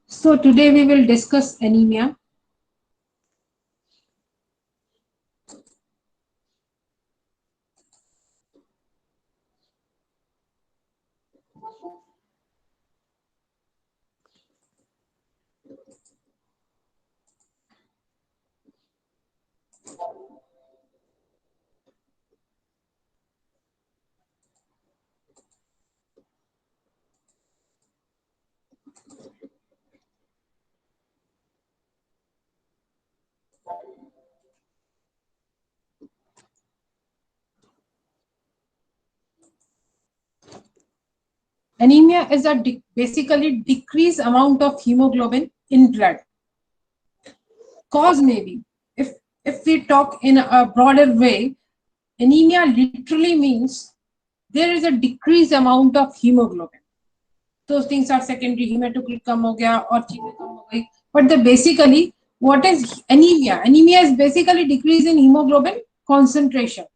So today we will discuss anemia. Anemia is a basically decreased amount of hemoglobin in blood. Cause maybe, if we talk in a broader way, anemia literally means there is a decreased amount of hemoglobin. Those things are secondary, hematocrit कम हो गया और चीजें कम हो गई. But basically, what is anemia? Anemia is basically decrease in hemoglobin concentration.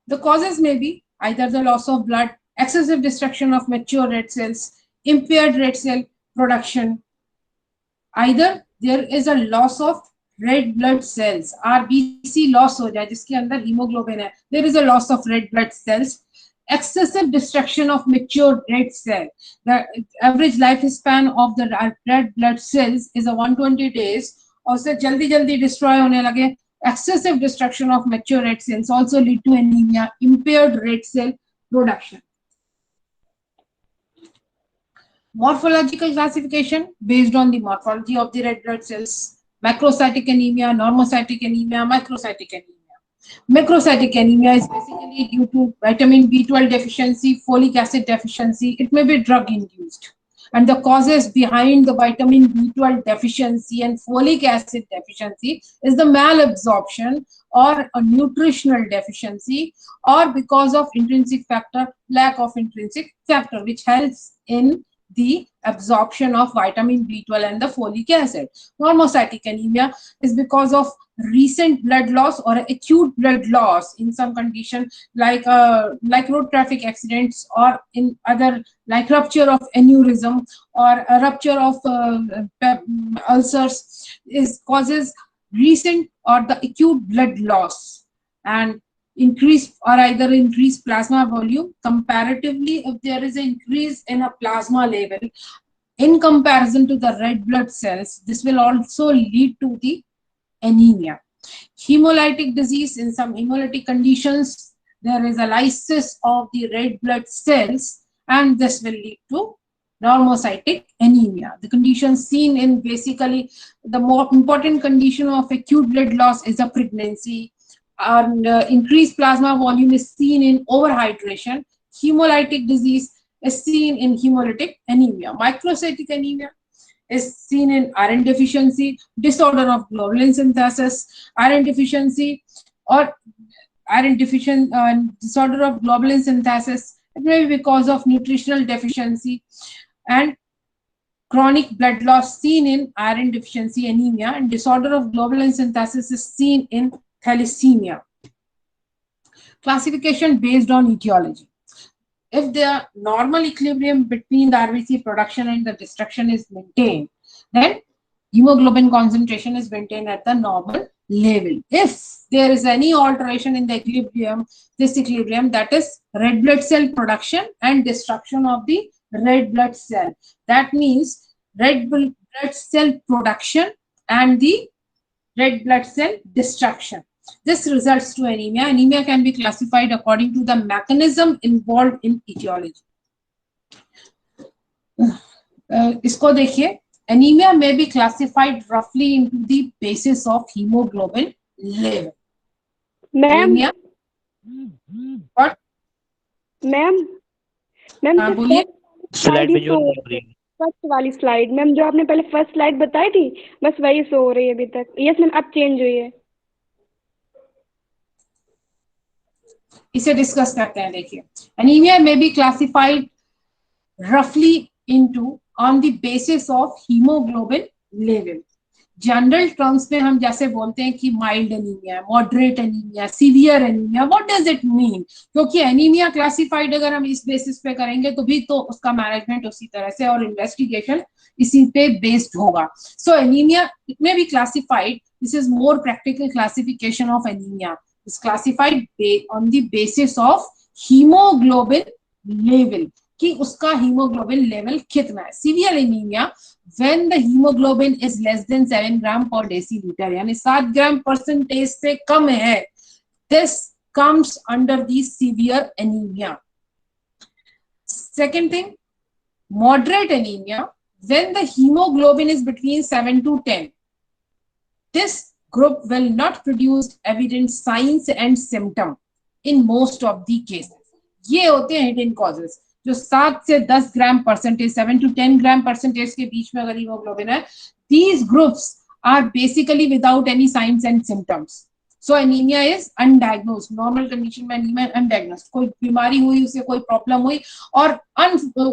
The causes may be either the loss of blood, excessive destruction of mature red cells, impaired red cell production. Either there is a loss of red blood cells, RBC loss हो जाए जिसके अंदर hemoglobin है. There is a loss of red blood cells. Excessive destruction of mature red cell. The average lifespan of the red blood cells is a 120 days. और उससे जल्दी जल्दी destroy होने लगे. Excessive destruction of mature red cells also lead to anemia, impaired red cell production. Morphological classification based on the morphology of the red blood cells. Macrocytic anemia, normocytic anemia, microcytic anemia. Macrocytic anemia is basically due to vitamin B12 deficiency, folic acid deficiency. It may be drug induced. And the causes behind the vitamin B12 deficiency and folic acid deficiency is the malabsorption or a nutritional deficiency, or because of intrinsic factor, lack of intrinsic factor, which helps in the absorption of vitamin B12 and the folic acid. Normocytic anemia is because of recent blood loss or acute blood loss in some condition like road traffic accidents, or in other like rupture of aneurysm or a rupture of ulcers, is causes recent or the acute blood loss. And increase or either increase plasma volume. Comparatively, if there is an increase in a plasma level in comparison to the red blood cells, this will also lead to the anemia. Hemolytic disease, in some hemolytic conditions, there is a lysis of the red blood cells, and this will lead to normocytic anemia. The condition seen in basically the more important condition of acute blood loss is a pregnancy, and increased plasma volume is seen in overhydration. Hemolytic disease is seen in hemolytic anemia. Microcytic anemia is seen in iron deficiency, disorder of globulin synthesis, iron deficiency, or iron deficient disorder of globulin synthesis. It may be because of nutritional deficiency, and chronic blood loss seen in iron deficiency anemia, and disorder of globulin synthesis is seen in thalassemia. Classification based on etiology. If the normal equilibrium between the RBC production and the destruction is maintained, then hemoglobin concentration is maintained at the normal level. If there is any alteration in the equilibrium, this equilibrium, that is red blood cell production and destruction of the red blood cell. That means red blood cell production and the red blood cell destruction. This results to anemia. Anemia can be classified according to the mechanism involved in etiology. इसको देखिए, anemia may be classified roughly into the basis of hemoglobin level. Ma'am What? Ma'am ma'am बोलिए. Slide पे जो first वाली slide ma'am, जो आपने पहले first slide बताई थी, बस वही शो हो रही है अभी तक. यस मैम, अब चेंज हुई है. इसे डिस्कस करते हैं. देखिए, anemia may be classified roughly into on the basis of hemoglobin level. General terms में हम जैसे बोलते हैं कि mild anaemia, moderate anaemia, severe anaemia, what does it mean? क्योंकि एनीमिया क्लासिफाइड अगर हम इस बेसिस पे करेंगे तो भी तो उसका मैनेजमेंट उसी तरह से और इन्वेस्टिगेशन इसी पे बेस्ड होगा. So anaemia it may be classified, this is more practical classification of anaemia, is classified on the basis of haemoglobin level, कि उसका हीमोग्लोबिन लेवल कितना है. Severe anaemia when the hemoglobin is less than 7 gram per deciliter, यानी 7 gram percentage से कम है, this comes under the severe anemia. Second thing, moderate anemia, when the hemoglobin is between 7 to 10, this group will not produce evident signs and symptom in most of the cases. ये होते हैं hidden causes. जो 7 से 10 gram percentage, 7 to 10 gram percentage के बीच में अगर haemoglobin है, these groups are basically without any signs and symptoms. So anemia is undiagnosed. Normal condition में anemia undiagnosed. कोई बीमारी हुई, उसे कोई प्रॉब्लम हुई और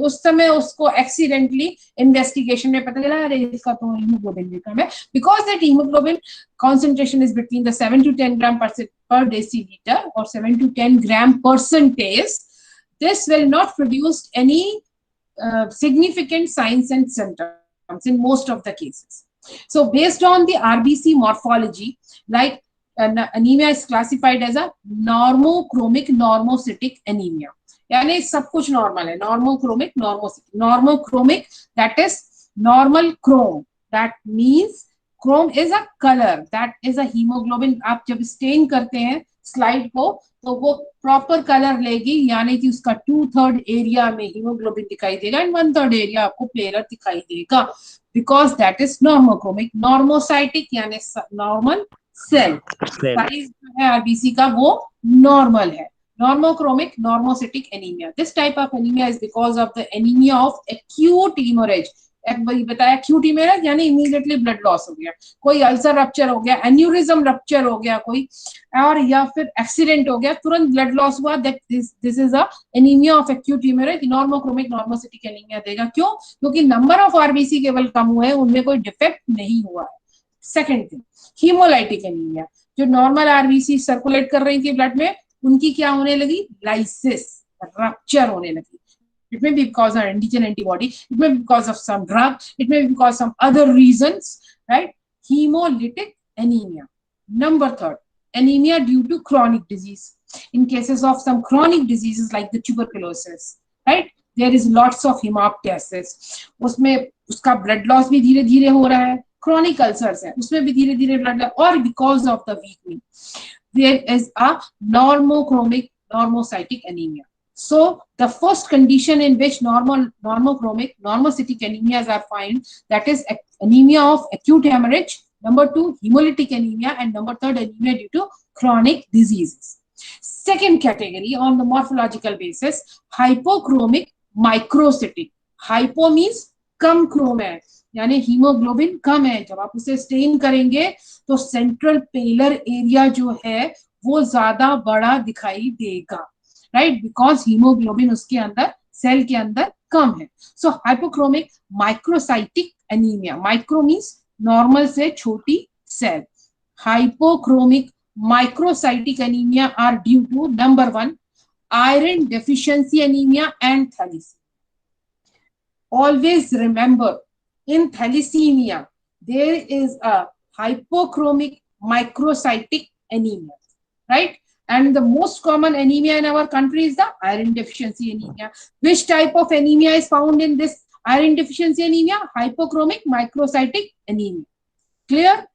उस समय उसको एक्सीडेंटली इन्वेस्टिगेशन में पता चला अरे इसका तो हीमोग्लोबिन कम है, because that hemoglobin concentration is between the 7 to 10 gram per deciliter or 7 to 10 gram percentage, this will not produce any significant signs and symptoms in most of the cases. So based on the RBC morphology, like anemia is classified as a normochromic normocytic anemia. यानी सब कुछ normal है, normochromic normocytic. Normochromic, that is normal chrome, that means chrome is a color, that is a hemoglobin. आप जब stand करते हैं slide को तो वो प्रॉपर कलर लेगी, यानी कि उसका 2/3 एरिया में हीमोग्लोबिन दिखाई देगा एंड 1/3 एरिया आपको प्लेयर दिखाई देगा, because that is normochromic. Normocytic यानी नॉर्मल सेल साइज जो है आरबीसी का वो नॉर्मल है. Normochromic normocytic anemia. This type of anemia is because of the anemia of acute hemorrhage. बताया acute hemorrhage यानी immediately blood loss हो गया, कोई अल्सर रप्चर हो गया, एन्यूरिज्म रप्चर हो गया कोई, और या फिर एक्सीडेंट हो गया, तुरंत ब्लड लॉस हुआ, that this is a anaemia of acute haemorrhage. Normochromic normocytic anaemia देगा. क्यों? क्योंकि नंबर ऑफ आरबीसी केवल कम हुए हैं, उनमें कोई डिफेक्ट नहीं हुआ है. सेकेंड थिंग, हीमोलाइटिक एनीमिया, जो नॉर्मल आरबीसी सर्कुलेट कर रही थी ब्लड में, उनकी क्या होने लगी? लाइसिस, रप्चर होने लगी. It may be because of antigen antibody, it may be because of some drug, it may be because of some other reasons, right? Hemolytic anemia. Number third, anemia due to chronic disease. In cases of some chronic diseases like the tuberculosis, right? There is lots of hemoptysis. उसमें उसका blood loss भी धीरे धीरे हो रहा है. Chronic ulcers है, उसमें भी धीरे धीरे blood loss, और because of the weakening, there is a normochromic normocytic anemia. So the first condition in which normochromic normocytic anemias are found, that is anemia of acute hemorrhage, number 2 hemolytic anemia, and number 3 anemia due to chronic diseases. Second category on the morphological basis, hypochromic microcytic. Hypo means come Chrome है, यानी haemoglobin कम है. जब आप उसे stand करेंगे तो central पेलर area जो है वो ज्यादा बड़ा दिखाई देगा, राइट? बिकॉज हीमोग्लोबिन उसके अंदर सेल के अंदर कम है. So hypochromic microcytic anaemia, micro means normal से छोटी cell. Hypochromic microcytic anaemia are due to number 1 iron deficiency anemia and thalassemia. Always remember, in thalassemia there is a hypochromic microcytic anemia, right? And the most common anemia in our country is the iron deficiency anemia. Which type of anemia is found in this iron deficiency anemia? Hypochromic microcytic anemia. Clear?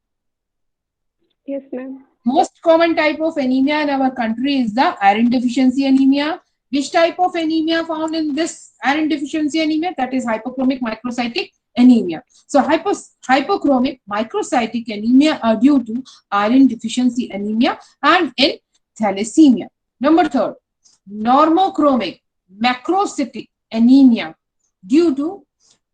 Yes, ma'am. Most common type of anemia in our country is the iron deficiency anemia. Which type of anemia found in this iron deficiency anemia? That is hypochromic microcytic anemia. So hypochromic microcytic anemia are due to iron deficiency anemia and in thalassemia. Number 3, normochromic macrocytic anemia due to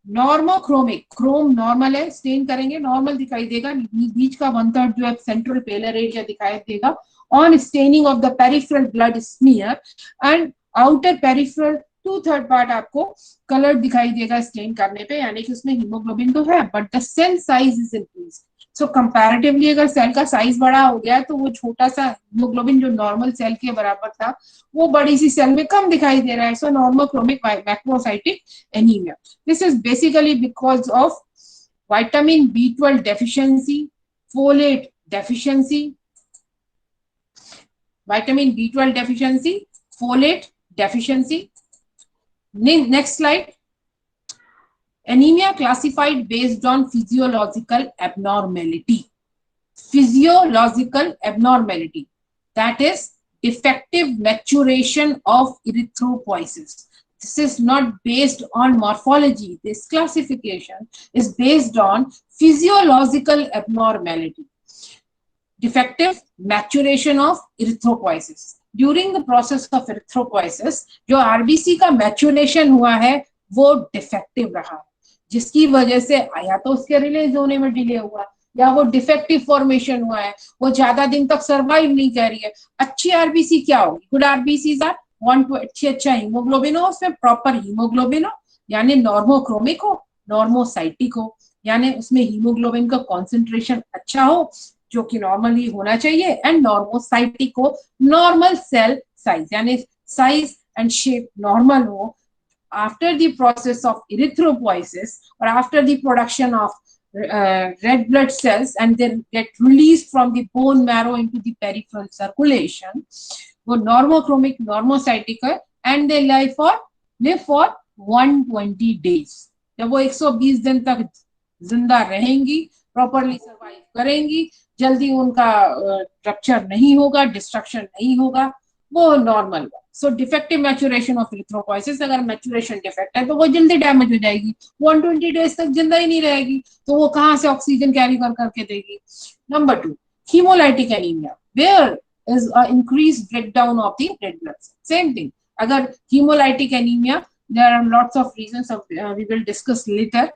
normochromic, Chrome normal है, stand करेंगे normal दिखाई देगा, बीच का 1/3 जो है central पेलर area दिखाई देगा on staining of the peripheral blood smear, and outer peripheral 2/3 part आपको कलर दिखाई देगा स्टेन करने पे, यानी कि उसमें हीमोग्लोबिन तो है but the cell size is increase. So comparatively अगर सेल का साइज बड़ा हो गया तो वो छोटा सा हीमोग्लोबिन जो नॉर्मल सेल के बराबर था वो बड़ी सी सेल में कम दिखाई दे रहा है. So normochromic macrocytic anaemia. This is basically because of vitamin B12 deficiency, folate deficiency, vitamin B12 deficiency, folate deficiency. Next slide. Anemia classified based on physiological abnormality. Physiological abnormality, that is defective maturation of erythropoiesis. This is not based on morphology. This classification is based on physiological abnormality. Defective maturation of erythropoiesis. During the process of erythropoiesis, जो RBC का maturation हुआ है वो defective रहा, जिसकी वजह से या तो उसके रिलीज होने में डिले हुआ या वो डिफेक्टिव फॉर्मेशन हुआ है, वो ज्यादा दिन तक सर्वाइव नहीं कर रही है. अच्छी आरबीसी क्या होगी? Good RBCs are want to अच्छा हीमोग्लोबिन हो, उसमें प्रॉपर हीमोग्लोबिन हो, यानी नॉर्मोक्रोमिक हो, नॉर्मोसाइटिक हो, यानी उसमें हीमोग्लोबिन का कॉन्सेंट्रेशन अच्छा हो जो कि नॉर्मली होना चाहिए, एंड नॉर्मोसाइटिक हो, नॉर्मल सेल साइज यानी साइज एंड शेप नॉर्मल हो. After the process of erythropoiesis or after the production of red blood cells and then get released from the bone marrow into the peripheral circulation, वो normochromic normocytic है and they live for 120 days. जब वो 120 दिन तक जिंदा रहेंगी, properly survive करेंगी, जल्दी उनका रप्चर नहीं होगा, डिस्ट्रक्शन नहीं होगा, वो normal. So defective maturation of erythropoiesis, अगर मैचुरेशन डिफेक्ट है तो वो जल्दी डैमेज हो जाएगी, 120 डेज तक जिंदा ही नहीं रहेगी, तो वो कहां से ऑक्सीजन कैरी करके देगी. Number 2, haemolytic anaemia, where is a increased breakdown of the red blood cell. Same thing, अगर haemolytic anaemia, there are lots of reasons of, we will discuss later.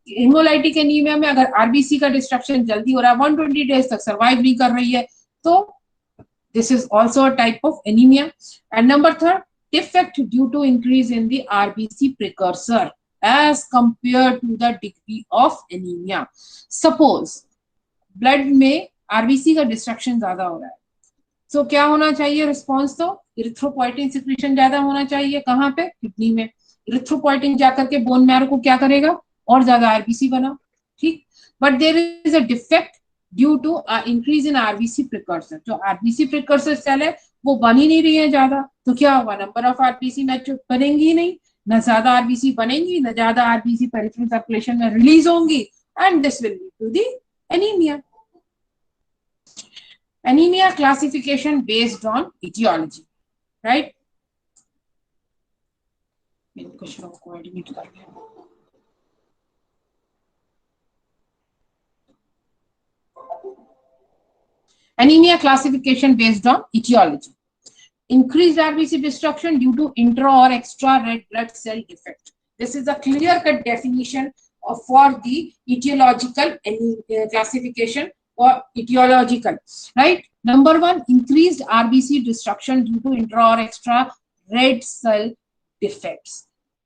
Haemolytic anaemia में अगर RBC का destruction जल्दी हो रहा है, 120 days तक survive नहीं कर रही है, तो this is also a type of anemia. And number 3, defect due to increase in the RBC precursor as compared to the degree of anemia. Suppose blood में RBC का डिस्ट्रक्शन ज्यादा हो रहा है, so क्या होना चाहिए रिस्पॉन्स? तो इरिथ्रोपोइटिन सिक्रीशन ज्यादा होना चाहिए. कहाँ पे? किडनी में. इरिथ्रोपोइटिन जाकर के बोन मैरो को क्या करेगा? और ज्यादा आरबीसी बना. ठीक, but there is a defect due to increase in RBC precursor. जो आरबीसी प्रिकर्सर सेल है वो बन ही नहीं रही है ज्यादा, तो क्या होगा? नंबर ऑफ आरबीसी मैच बनेंगी ही नहीं, न ज्यादा आरबीसी बनेंगी, न ज्यादा आरबीसी पेरिफेरल सर्कुलेशन में रिलीज होंगी, and this will lead to the anaemia. Anemia classification based on etiology, right? इन क्वेश्चनों को एडमिट कर लिया. Anemia classification based on etiology. Increased RBC destruction due to intra or extra red blood cell defect. This is a clear-cut definition for the etiological classification or etiological, right? Number 1, increased RBC destruction due to intra or extra red cell defects.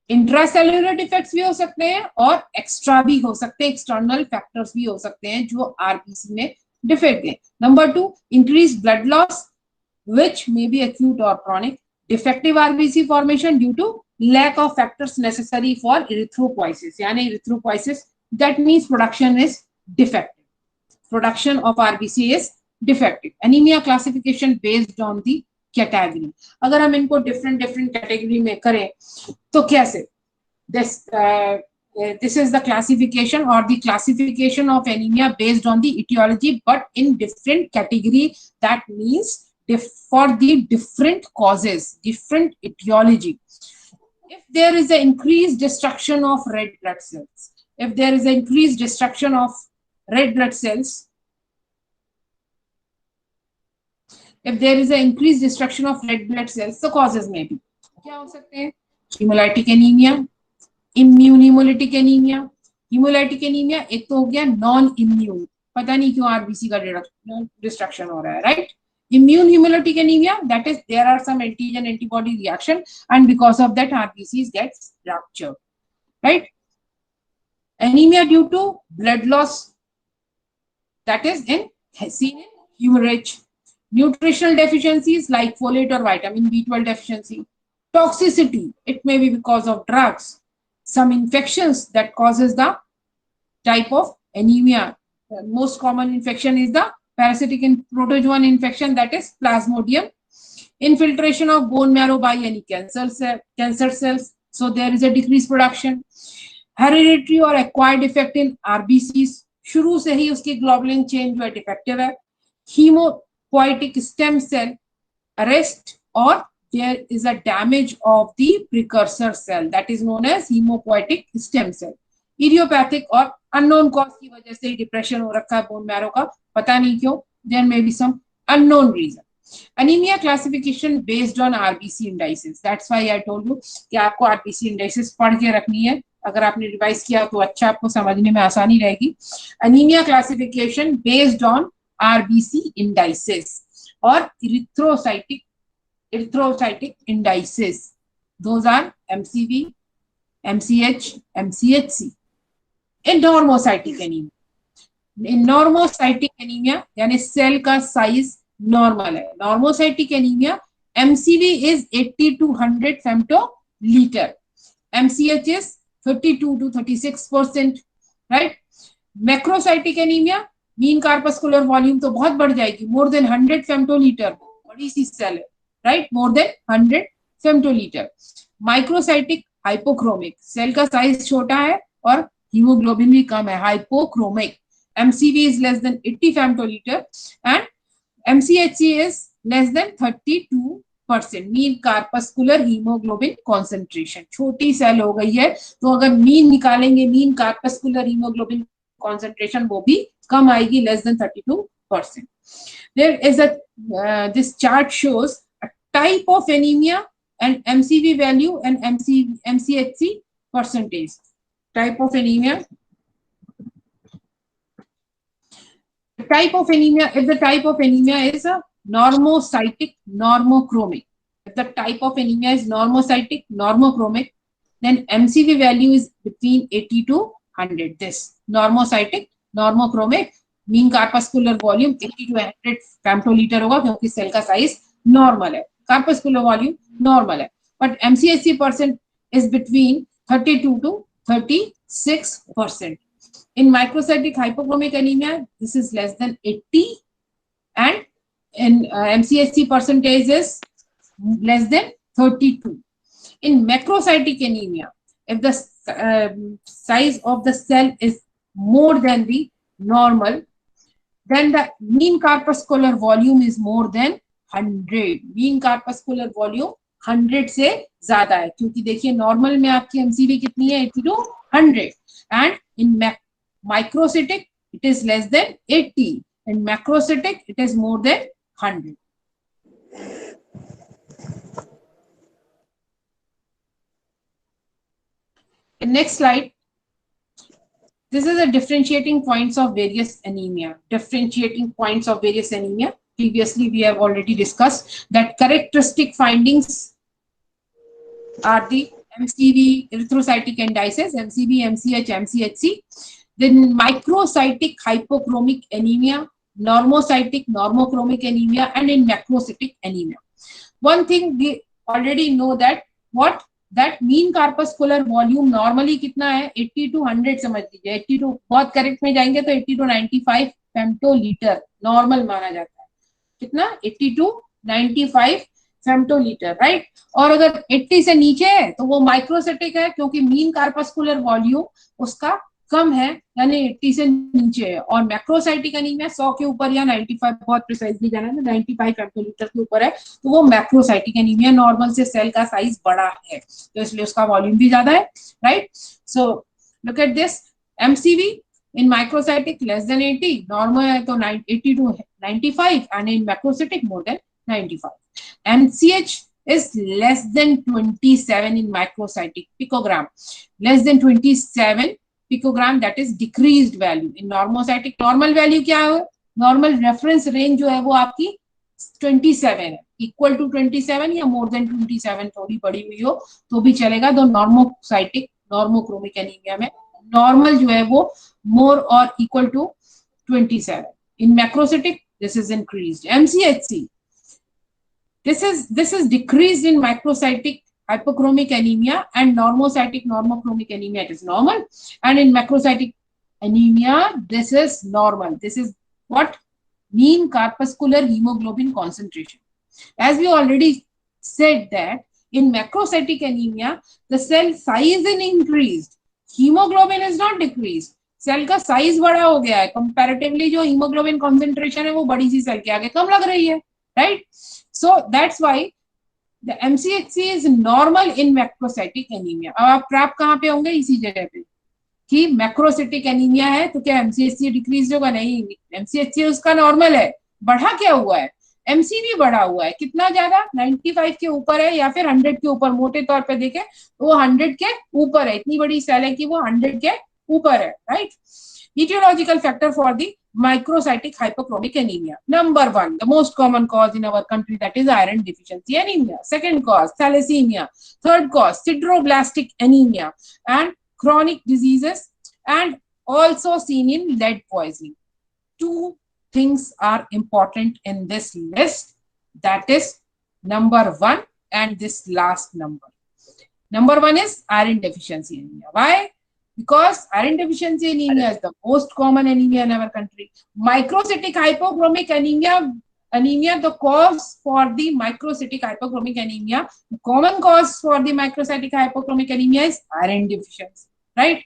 Intracellular defects भी हो सकते हैं और extra भी हो सकते हैं, external factors भी हो सकते हैं जो आरबीसी में डिफेक्ट है. Number 2, increase blood loss which may be acute or chronic. Defective RBC formation due to lack of factors necessary for erythropoiesis. यानी erythropoiesis, that means production is defective. Production of RBC is defective. Anemia classification based on the category. अगर हम इनको different category में करें तो कैसे? This is the classification or the classification of anemia based on the etiology, but in different category. That means for the different causes, different etiology. If there is an increased destruction of red blood cells, if there is an increased destruction of red blood cells, if there is an increased destruction of red blood cells, the causes may be क्या हो सकते हैं? hemolytic anemia, immune hemolytic anemia. hemolytic anemia एक तो हो गया non immune, पता नहीं क्यों आरबीसी का डिस्ट्रक्शन हो रहा है, right? Immune hemolytic anemia, that is there are some antigen antibody reaction and because of that RBCs gets ruptured, right? Anemia due to blood loss, that is seen in hemorrhage. Nutritional deficiencies like folate or vitamin B12 deficiency. Toxicity, it may be because of drugs. Some infections that causes the type of anemia. The most common infection is the parasitic and protozoan infection, that is Plasmodium. Infiltration of bone marrow by any cancer cells, so there is a decreased production. Hereditary or acquired defect in RBCs, शुरू से ही उसकी globulin chain जो है defective है. Hemopoietic stem cell arrest, or there is a damage of the precursor cell, that is known as hemopoietic stem cell. Idiopathic और unknown cause की वजह से डिप्रेशन हो रखा है बोन मैरो का, पता नहीं क्यों, there may be some unknown reason. Anemia classification based on RBC indices, that's why I told you कि आपको RBC indices पढ़ के रखनी है. अगर आपने रिवाइज किया तो अच्छा, आपको समझने में आसानी रहेगी. Anemia classification based on RBC indices or erythrocytic indices. Those are MCV, MCH, MCHC. In normocytic anemia, in normocytic anemia यानी सेल का साइज नॉर्मल है. Normocytic anaemia MCV is 80 to 100 femtoliter. MCH is 32 to 36%, right? Macrocytic anaemia mean corpuscular volume तो बहुत बढ़ जाएगी, more than 100 femtoliter, बड़ी सी cell है, right, more than 100 femtoliter. Microcytic hypochromic, cell का साइज छोटा है और हीमोग्लोबिन भी कम है, hypochromic. MCV is less than 80 femtoliter and MCHC is less than 32%. Mean corpuscular haemoglobin concentration, छोटी सेल हो गई है तो अगर मीन निकालेंगे, मीन कार्पस्कुलर हीमोग्लोबिन कॉन्सेंट्रेशन वो भी कम आएगी, less than 32%. There is this chart shows a type of anemia and MCV value and MCHC percentage. Type of anemia. The type of anemia, if the type of anemia is a normocytic, normochromic. If the type of anemia is normocytic, normochromic, then MCV value is between 80 to 100. This normocytic, normochromic, mean corpuscular volume 80 to 100 femtoliter होगा क्योंकि cell का size normal है, corpuscular volume normal है. But MCHC percent is between 32 to 36%. In microcytic hypochromic anemia, this is less than 80, and in MCHC percentage is less than 32. In macrocytic anemia, if the size of the cell is more than the normal, then the mean corpuscular volume is more than 100. Mean corpuscular volume 100 से ज्यादा है, क्योंकि देखिए normal में आपकी MCV कितनी है, 80 to 100, and in microcytic it is less than 80, and macrocytic it is more than 100. The next slide. This is the differentiating points of various anemia. Differentiating points of various anemia. Previously, we have already discussed that characteristic findings are the MCV, erythrocytic indices, MCV, MCH, MCHC. Then microcytic hypochromic anemia, normocytic, normochromic anemia, and in macrocytic anemia. One thing we already know that that mean corpuscular volume normally कितना है, 80 to 100 समझ लीजिए. 80 to बहुत correct में जाएंगे तो 80 to 95 femtoliter normal माना जाता है. कितना, 80 to 95 femtoliter, राइट. और अगर 80 से नीचे है तो वो माइक्रोसाइटिक है, क्योंकि मीन कार्पस्कुलर वॉल्यूम उसका कम है, यानी 80 से नीचे है. और मैक्रोसाइटिक एनीमिया 100 के ऊपर या 95, बहुत प्रिसाइजली जाना है, 95 femtoliter के ऊपर है, तो वो मैक्रोसाइटिक एनीमिया, नॉर्मल से सेल का साइज बड़ा है तो इसलिए उसका वॉल्यूम भी ज्यादा है, right. So look at this. MCV in microcytic less than 80, normal है तो 80 to 95, and in macrocytic more than 95. MCH is less than 27 in microcytic picogram, less than 27 picogram, that is decreased value. In normocytic normal value क्या है, normal reference range जो है वो आपकी 27 है, equal to 27 या more than 27, थोड़ी बड़ी हुई हो तो भी चलेगा. तो normocytic, normochromic anemia में नॉर्मल जो है वो more or equal to 27. In macrocytic, this is increased. MCHC, this is decreased in microcytic hypochromic anemia and normocytic normochromic anemia. It is normal, and in macrocytic anemia, this is normal. This is what? Mean corpuscular hemoglobin concentration. As we already said that in macrocytic anemia, the cell size is increased, hemoglobin is not decreased. Cell का size बड़ा हो गया है, comparatively जो haemoglobin concentration है वो बड़ी सी सेल के आगे कम लग रही है, right? So that's why the MCHC is normal in macrocytic anaemia. अब आप ट्रैप कहाँ पे होंगे? इसी जगह पे कि मैक्रोसाइटिक एनीमिया है तो क्या MCHC डिक्रीज होगा? नहीं, MCHC उसका नॉर्मल है. बढ़ा क्या हुआ है? MC भी बढ़ा हुआ है. कितना ज्यादा? 95 के ऊपर है या फिर 100 के ऊपर. मोटे तौर पे देखें तो वो 100 के ऊपर है. इतनी बड़ी सेल है कि वो 100 के ऊपर है, right? Etiological factor for the microcytic hypochromic anemia. Number 1, the most common cause in our country, that is iron deficiency anemia. Second cause, thalassemia. Third cause, sideroblastic anemia and chronic diseases, and also seen in lead poisoning. Two things are important in this list, that is number 1 and this last number. Number 1 is iron deficiency anemia. Why? Because iron deficiency anemia is the most common anemia in our country. Microcytic hypochromic anemia, the cause for the microcytic hypochromic anemia, the common cause for the microcytic hypochromic anemia is iron deficiency, right?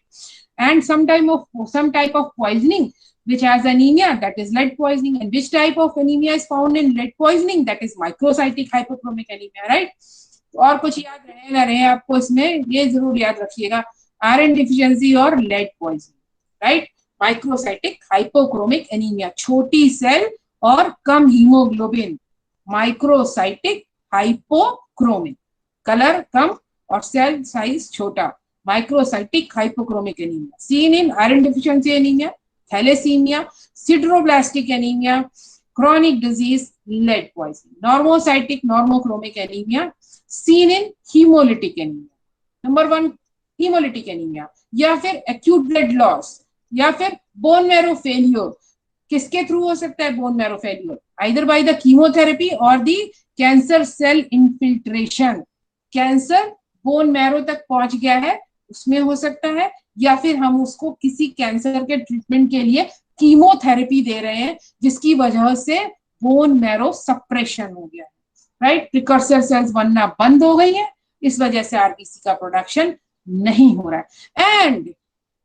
And some type of poisoning which has anemia, that is lead poisoning. And which type of anemia is found in lead poisoning? That is microcytic hypochromic anemia, right? और कुछ याद रहे ना रहे आपको इसमें, ये जरूर याद रखिएगा, आयरन डिफिशियंसी और lead poisoning, right? Microcytic hypochromic anaemia, छोटी सेल और कम हीमोग्लोबिन, माइक्रोसाइटिक हाइपोक्रोमिक, कलर कम और सेल साइज छोटा, microcytic hypochromic anaemia seen in iron deficiency anaemia, thalassaemia, sideroblastic anaemia, chronic disease, lead poisoning. Normocytic normochromic anemia seen in hemolytic anemia. Number 1, hemolytic anemia, या फिर acute blood loss, या फिर bone marrow failure. किसके through हो सकता है bone marrow failure? Either by the chemotherapy or the cancer cell infiltration. Cancer bone marrow तक पहुंच गया है, उसमें हो सकता है, या फिर हम उसको किसी कैंसर के ट्रीटमेंट के लिए कीमोथेरेपी दे रहे हैं जिसकी वजह से बोन मैरो सप्रेशन हो गया है, राइट? प्रिकर्सर सेल्स बनना बंद हो गई है, इस वजह से आरबीसी का प्रोडक्शन नहीं हो रहा है. एंड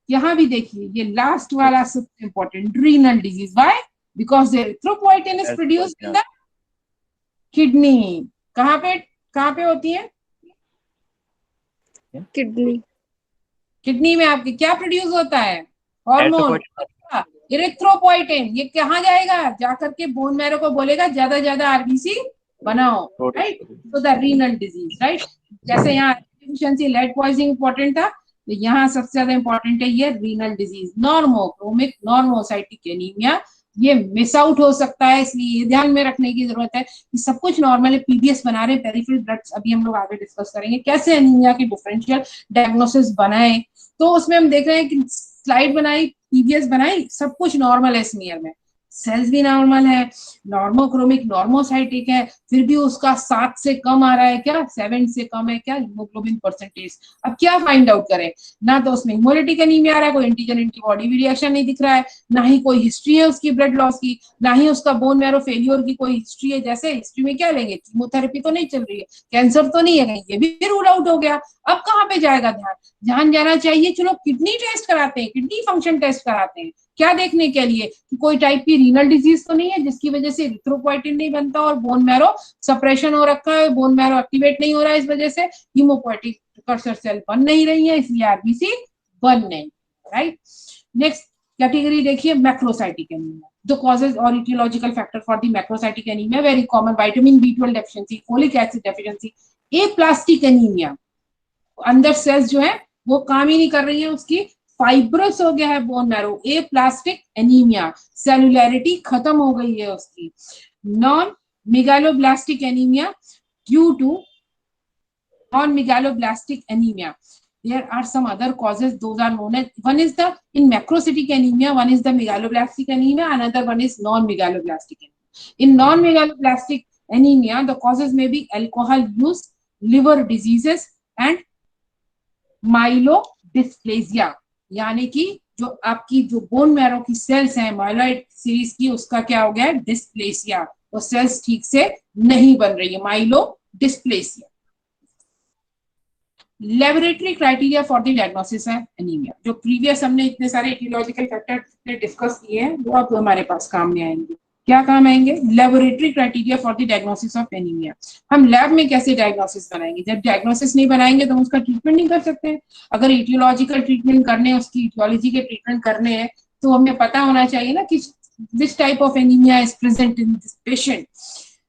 यहां भी देखिए ये लास्ट वाला सबसे important, renal disease. Why? Because the erythropoietin is produced in the kidney. कहां पे होती है? किडनी में आपके क्या प्रोड्यूस होता है? Hormone, erythropoietin. ये कहाँ जाएगा? जाकर के बोन मैरो को बोलेगा ज्यादा ज्यादा आरबीसी बनाओ, राइट? तो द रीनल डिजीज, राइट? जैसे यहाँ डेफिशिएंसी लेड पॉइजनिंग इंपॉर्टेंट था, तो यहाँ सबसे ज्यादा इंपॉर्टेंट है ये renal disease, normochromic normocytic anaemia. ये मिस आउट हो सकता है, इसलिए ये ध्यान में रखने की जरूरत है कि सब कुछ नॉर्मल है. पीबीएस बना रहे हैं, पेरिफेरल ब्लड्स, अभी हम लोग आगे डिस्कस करेंगे कैसे एनीमिया की डिफरेंशियल डायग्नोसिस बनाए. तो उसमें हम देख रहे हैं कि स्लाइड बनाई, पीबीएस बनाई, सब कुछ नॉर्मल है स्मीयर में, सेल्स भी नॉर्मल है, नॉर्मोक्रोमिक नॉर्मोसाइटिक है, फिर भी उसका 7 से कम आ रहा है. क्या 7 से कम है क्या हीमोग्लोबिन परसेंटेज? अब क्या फाइंड आउट करें? ना तो उसमें हेमोलिटिक एनीमिया आ रहा है, कोई एंटीजन एंटीबॉडी भी रिएक्शन नहीं दिख रहा है, ना ही कोई हिस्ट्री है उसकी ब्लड लॉस की, ना ही उसका बोन मैरो फेलियर की कोई हिस्ट्री है. जैसे हिस्ट्री में क्या लेंगे? कीमोथेरेपी तो नहीं चल रही है, कैंसर तो नहीं है, ये भी रूल आउट हो गया. अब कहाँ पे जाएगा ध्यान जाना चाहिए, चलो किडनी टेस्ट कराते हैं, किडनी फंक्शन टेस्ट कराते हैं. क्या देखने के लिए? कि कोई टाइप की रीनल डिजीज तो नहीं है जिसकी वजह से एरिथ्रोपोइटिन नहीं बनता और बोन मैरो सप्रेशन हो रखा है, बोन मैरो एक्टिवेट नहीं हो रहा है, इस वजह से हीमोपोइटिक प्रिकर्सर सेल बन नहीं रही है, इसलिए आरबीसी बन नहीं, राइट? नेक्स्ट कैटेगरी देखिए, macrocytic anaemia. The causes or etiological factor for the macrocytic anemia very common: vitamin B12 deficiency, folic acid deficiency, aplastic anemia. अंदर सेल्स जो है वो काम ही नहीं कर रही है, उसकी फाइब्रस हो गया है bone marrow. Aplastic anaemia, cellularity खत्म हो गई है उसकी. Non megaloblastic anaemia due to non megaloblastic anaemia, there are some other causes, those are known as, one is the in macrocytic anemia, one is the megaloblastic anemia, another one is non-megaloblastic anemia. In non-megaloblastic anemia, the causes may be alcohol use, liver diseases and माइलोडिस्प्लेजिया, यानी कि जो आपकी जो bone marrow की sales हैं myeloid series की, उसका क्या हो गया है, डिस्प्लेसिया, वो सेल्स ठीक से नहीं बन रही है, myelodysplasia. Laboratory criteria for the diagnosis है एनीमिया, जो प्रीवियस हमने इतने सारे इटियोलॉजिकल फैक्टर डिस्कस किए हैं वो अब हमारे पास काम में आएंगे। क्या काम आएंगे? Laboratory criteria for the diagnosis of anaemia. हम लैब में कैसे डायग्नोसिस बनाएंगे? जब डायग्नोसिस नहीं बनाएंगे तो हम उसका ट्रीटमेंट नहीं कर सकते हैं। अगर इटियोलॉजिकल ट्रीटमेंट करने हैं, उसकी इटियोलॉजी के ट्रीटमेंट करने हैं, तो हमें पता होना चाहिए ना कि this type of anaemia is present in this patient.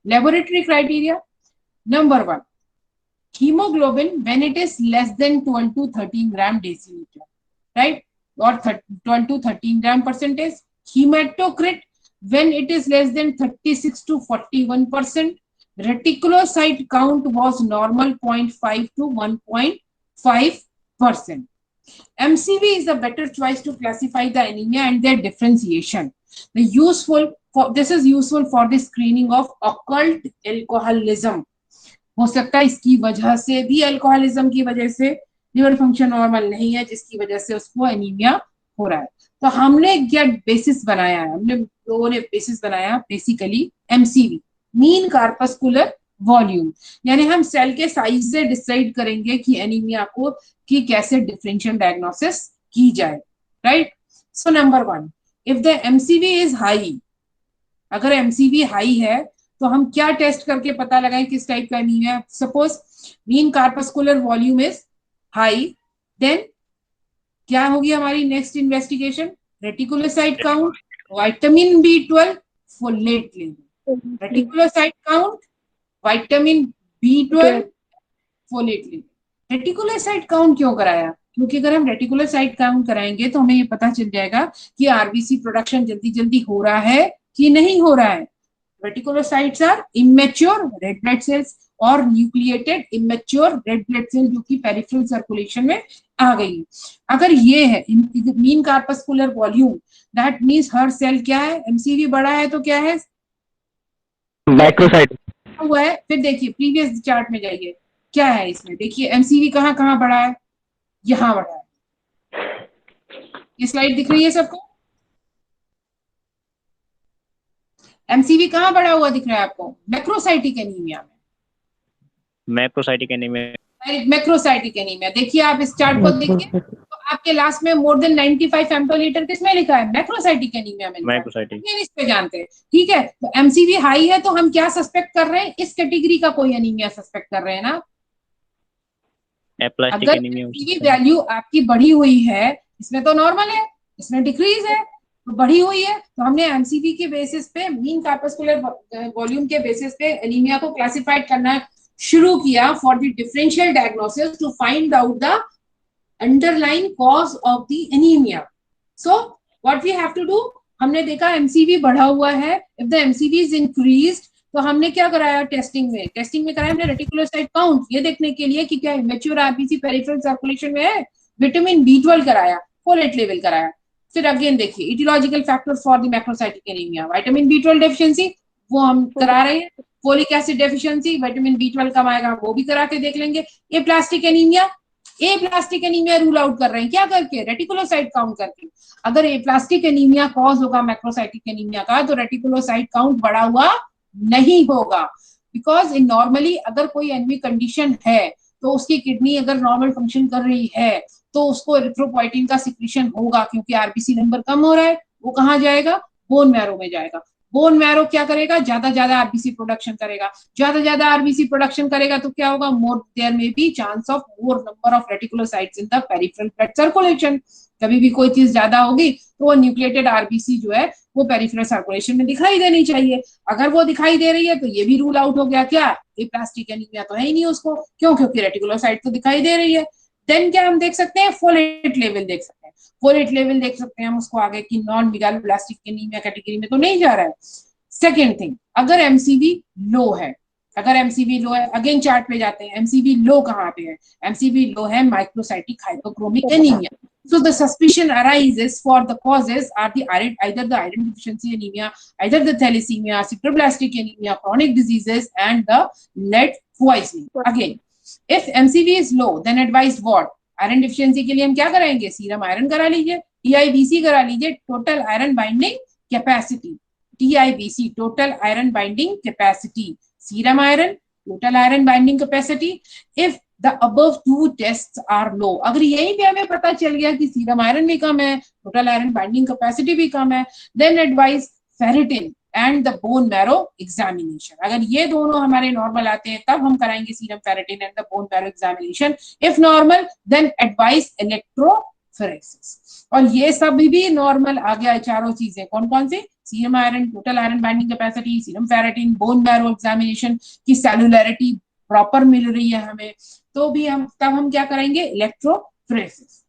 Laboratory criteria number 1, hemoglobin when it is less than 12 to 13 gram deciliter, right, or 12 to 13 gram percentage. Hematocrit when it is less than 36 to 41%. Reticulocyte count was normal 0.5 to 1.5%. MCV is a better choice to classify the anemia and their differentiation. This is useful for the screening of occult alcoholism. हो सकता है इसकी वजह से भी, alcoholism की वजह से लिवर फंक्शन नॉर्मल नहीं है, जिसकी वजह से उसको एनीमिया हो रहा है। तो हमने क्या बेसिस बनाया है, हमने लोगों ने बेसिस बनाया basically MCV, mean corpuscular volume, यानी हम सेल के साइज से डिसाइड करेंगे कि एनीमिया को कि कैसे डिफरेंशियल डायग्नोसिस की जाए, right. So number 1, if the MCV is high, अगर एमसीवी हाई है तो हम क्या टेस्ट करके पता लगाएं किस टाइप का एनीमिया है? Suppose mean corpuscular volume is high, then क्या होगी हमारी next investigation? Reticulocyte count, vitamin B12, folate level. Reticulocyte count, vitamin B12, folate level. Reticulocyte count क्यों कराया? क्योंकि अगर हम रेटिकुलोसाइट काउंट कराएंगे तो हमें ये पता चल जाएगा कि आरबीसी प्रोडक्शन जल्दी जल्दी हो रहा है कि नहीं हो रहा है। Reticulocytes are immature red blood cells और nucleated immature red blood cells जो कि पेरिफेरल सर्कुलेशन में आ गई है। अगर ये है mean corpuscular volume, that means हर सेल क्या है, एमसीवी बड़ा है तो क्या है, माइक्रोसाइट हुआ है। फिर देखिए प्रीवियस चार्ट में जाइए, क्या है इसमें, देखिए एमसीवी कहाँ कहाँ बड़ा है, यहाँ बड़ा है। ये स्लाइड दिख रही है सबको? एमसीवी कहाँ बढ़ा हुआ दिख रहा है आपको? मैक्रोसाइटिक एनीमिया में, मैक्रोसाइटिक एनीमिया, मैक्रोसाइटिक एनीमिया। देखिए आप इस चार्ट को देखिए तो आपके लास्ट में मोर देन 95 फेम्टोलीटर किसमें लिखा है? मैक्रोसाइटिक एनीमिया में। मैक्रोसाइटिक इस पे जानते हैं, ठीक है। तो एमसीवी हाई है तो हम क्या सस्पेक्ट कर रहे हैं? इस कैटेगरी का कोई एनीमिया सस्पेक्ट कर रहे हैं ना। एप्लास्टिक अगर एनीमिया एमसीवी वैल्यू आपकी बढ़ी हुई है, इसमें तो नॉर्मल है, इसमें डिक्रीज है, तो बढ़ी हुई है, तो हमने एमसीवी के बेसिस पे, मीन कार्पस्कुलर वॉल्यूम के बेसिस पे एनीमिया को क्लासिफाइड करना शुरू किया for the differential diagnosis to find out the underline cause of the anaemia. So what we have to do, हमने देखा एमसीवी बढ़ा हुआ है, if the MCV is increased तो हमने क्या कराया टेस्टिंग में कराया हमने रेटिकुलोसाइट काउंट, ये देखने के लिए कि क्या इमेच्योर आरबीसी पेरिफेरल सर्कुलेशन में है। विटामिन B12 कराया, फोलेट लेवल कराया। फिर अगेन देखिए aetiological factor for the macrocytic anaemia, vitamin B12 deficiency वो हम करा रहे हैं, folic acid deficiency, vitamin B12 कम आएगा वो भी करा के देख लेंगे। एप्लास्टिक एनीमिया रूल आउट कर रहे हैं, क्या करके? रेटिकुलोसाइट काउंट करके। अगर एप्लास्टिक एनीमिया कॉज होगा मैक्रोसाइटिक एनीमिया का, तो रेटिकुलोसाइट काउंट बढ़ा हुआ नहीं होगा, बिकॉज इन नॉर्मली अगर कोई एनीमिक कंडीशन है तो उसकी किडनी अगर नॉर्मल फंक्शन कर रही है तो उसको एरिथ्रोपोइटिन का सिक्रीशन होगा, क्योंकि आरबीसी नंबर कम हो रहा है। वो कहाँ जाएगा? बोन मैरो में जाएगा। बोन मैरो क्या करेगा? ज्यादा आरबीसी प्रोडक्शन करेगा, ज्यादा आरबीसी प्रोडक्शन करेगा तो क्या होगा? More there may be chance of more number of reticulocytes in the peripheral blood circulation. कभी भी कोई चीज ज्यादा होगी तो वो न्यूक्लिएटेड आरबीसी जो है वो पेरिफेरल सर्कुलेशन में दिखाई देनी चाहिए। अगर वो दिखाई दे रही है तो ये भी रूल आउट हो गया, क्या एप्लास्टिक एनीमिया तो है ही नहीं उसको, क्यों? क्योंकि रेटिकुलोसाइट तो दिखाई दे रही है। देन क्या हम देख सकते हैं? फोलेट लेवल देख सकते हैं, फोलेट लेवल देख सकते हैं हम उसको आगे कि नॉन मेगालोब्लास्टिक एनीमिया कैटेगरी में तो नहीं जा रहा है। सेकेंड थिंग, अगर एमसीवी लो है अगर एमसीवी लो है, अगेन चार्ट पे जाते हैं, एमसीवी लो कहाँ पे है, एमसीवी लो है microcytic hypochromic anaemia. So the suspicion arises for the causes are the either the iron deficiency anemia, either the thalassemia, sideroblastic anemia, chronic diseases, and the lead poisoning. Again, if MCV is low, then advised what? Iron deficiency के लिए हम क्या कराएंगे? Serum iron करा लीजिए, TIBC करा लीजिए, total iron binding capacity, TIBC total iron binding capacity, serum iron total iron binding capacity. If the above two tests are low, अगर यहीं पे हमें पता चल गया कि सीरम आयरन भी कम है, टोटल आयरन बाइंडिंग कैपेसिटी भी कम है, then advise ferritin and the bone marrow examination. अगर ये दोनों हमारे नॉर्मल आते हैं तब हम कराएंगे serum ferritin and the bone marrow examination. If normal then advice electrophoresis. और ये सब भी नॉर्मल आ गया. चारों चीजें कौन कौन सी? Serum iron, total iron binding capacity, serum ferritin, bone marrow examination की सेलुलरिटी प्रॉपर मिल रही है हमें, तो भी हम तब हम क्या करेंगे? Electrophoresis.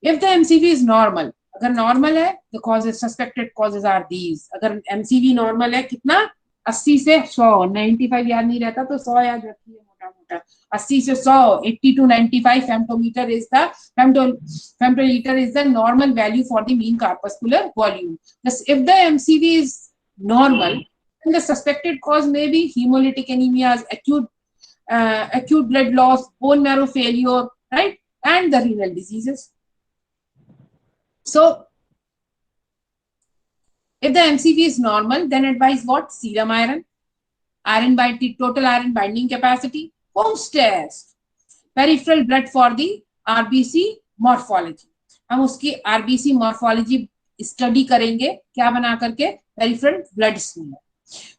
If the MCV is normal, अगर नॉर्मल है the causes, suspected causes are these. अगर एमसीवी नॉर्मल है कितना? 80 से 100, 95 याद नहीं रहता तो 100 याद रखिए मोटा मोटा. 80 से 100, 80 to 95 femtometer is the femtoliter is the normal value for the mean corpuscular volume. Thus, if the MCV is normal, then the suspected cause may be hemolytic anemias, acute blood loss, bone marrow failure, right, and the renal diseases. So, if the MCV is normal, then advise what? Serum iron, iron binding, total iron binding capacity, Holmes test, peripheral blood for the RBC morphology. हम उसकी RBC morphology study करेंगे क्या बना करके? peripheral blood smear.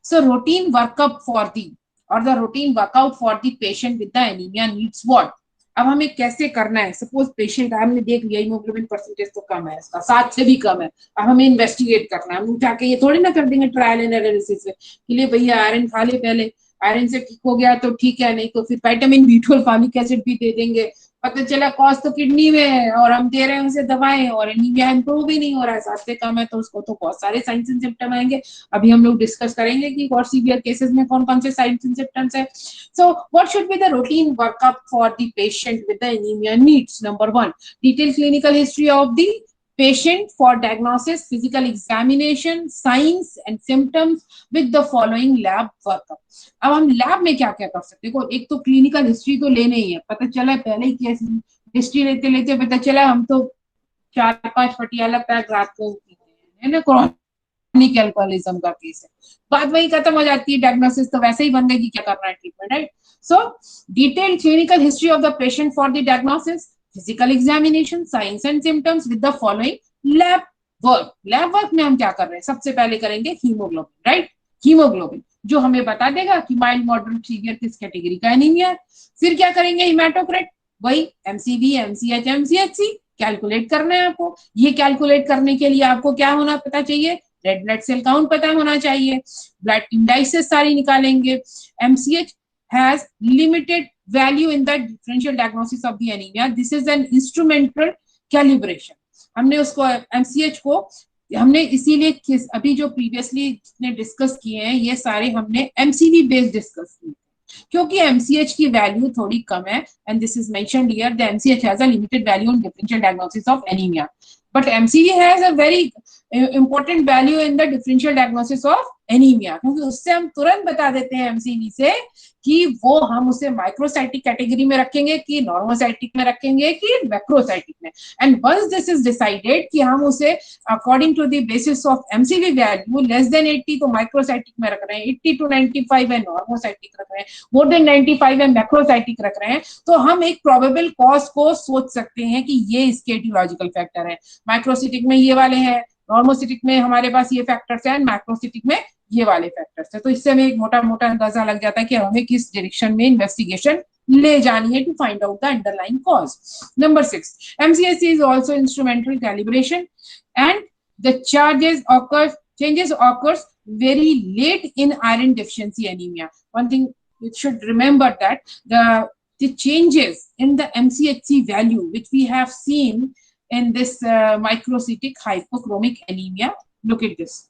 So, routine workup for the or the routine workout for the patient with the anemia needs what? अब हमें कैसे करना है? सपोज पेशेंट हमने देख लिया हीमोग्लोबिन परसेंटेज तो कम है, इसका 7 से भी कम है, अब हमें इन्वेस्टिगेट करना है. हम उठा के ये थोड़ी ना कर देंगे ट्रायल एंड एनालिसिस के लिए भैया आयरन खा ले, पहले आयरन से ठीक हो गया तो ठीक है, नहीं तो फिर विटामिन B12 फॉलिक एसिड भी दे देंगे. पता चला कॉज तो किडनी में है और हम दे रहे हैं उसे दवाएं और एनीमिया इंप्रूव भी नहीं हो रहा है, 7 से कम है, तो उसको तो बहुत सारे साइंस एंड सिम्टम आएंगे. अभी हम लोग डिस्कस करेंगे कि और सीवियर केसेस में कौन कौन से साइंस एंड सिम्टम्स है. So what should be the routine workup for the patient with the anaemia needs? Number 1, detail clinical history of the patient for diagnosis, physical examination, signs and symptoms with the following lab workup. अब हम lab में क्या क्या कर सकते हैं? एक तो क्लिनिकल हिस्ट्री तो लेने ही है. पता चला पहले ही केस हिस्ट्री लेते लेते पता चला हम तो 4-5 पटियाला पैक रात को पीते हैं ना, क्रॉनिक अल्कोहलिज्म का केस है, बात वही खत्म हो जाती है. डायग्नोसिस तो वैसे ही बन गई कि क्या करना है treatment, right. So detailed clinical history of the patient for the diagnosis, physical examination, science and symptoms with the following lab work. Lab work में हम क्या कर रहे हैं? सबसे पहले करेंगे हीमोग्लोबिन, राइट. हीमोग्लोबिन जो हमें बता देगा कि माइल्ड, मॉडरेट, सीवियर किस कैटेगरी का एनीमिया है. फिर क्या करेंगे? हिमेटोक्रिट, वही एमसीवी, एमसीएच, एमसीएचसी कैलकुलेट करना है आपको. ये कैलकुलेट करने के लिए आपको क्या होना पता चाहिए? रेड ब्लड सेल काउंट पता होना चाहिए. ब्लड इंडाइसेस सारी निकालेंगे. MCH has limited value in the differential diagnosis of the anemia. This is an instrumental calibration. हमने उसको MCH को हमने इसीलिए अभी जो प्रीवियसली ने डिस्कस किए हैं ये सारे हमने MCV बेस्ड डिस्कस किए क्योंकि MCH की वैल्यू थोड़ी कम है. And this is mentioned here, the MCH has a limited value in differential diagnosis of anaemia, but MCV has a very important value in the differential diagnosis of anaemia, क्योंकि उससे हम तुरंत बता देते हैं MCV से कि वो हम उसे माइक्रोसाइटिक कैटेगरी में रखेंगे कि नॉर्मोसाइटिक में रखेंगे कि मैक्रोसाइटिक में. And once this is decided कि हम उसे according to the basis of MCV value less than 80 तो माइक्रोसाइटिक में रख रहे हैं, 80 to 95 है नॉर्मोसाइटिक रख रहे हैं, मोर देन 95 है मैक्रोसाइटिक रख रहे हैं, तो हम एक प्रोबेबल कॉज को सोच सकते हैं कि ये इसके एटियोलॉजिकल फैक्टर है. माइक्रोसिटिक में ये वाले हैं, नॉर्मोसिटिक में हमारे पास ये फैक्टर्स हैं, मैक्रोसिटिक में ये वाले फैक्टर्स है. तो इससे हमें एक मोटा मोटा अंदाजा लग जाता है कि हमें किस डायरेक्शन में इन्वेस्टिगेशन ले जानी है to find out the underlying cause. Number 6, MCSC is also instrumental calibration and the changes occurs very late in iron deficiency anemia. One thing you should remember that the changes in the MCHC value which we have seen in this microcytic hypochromic anemia, look at this.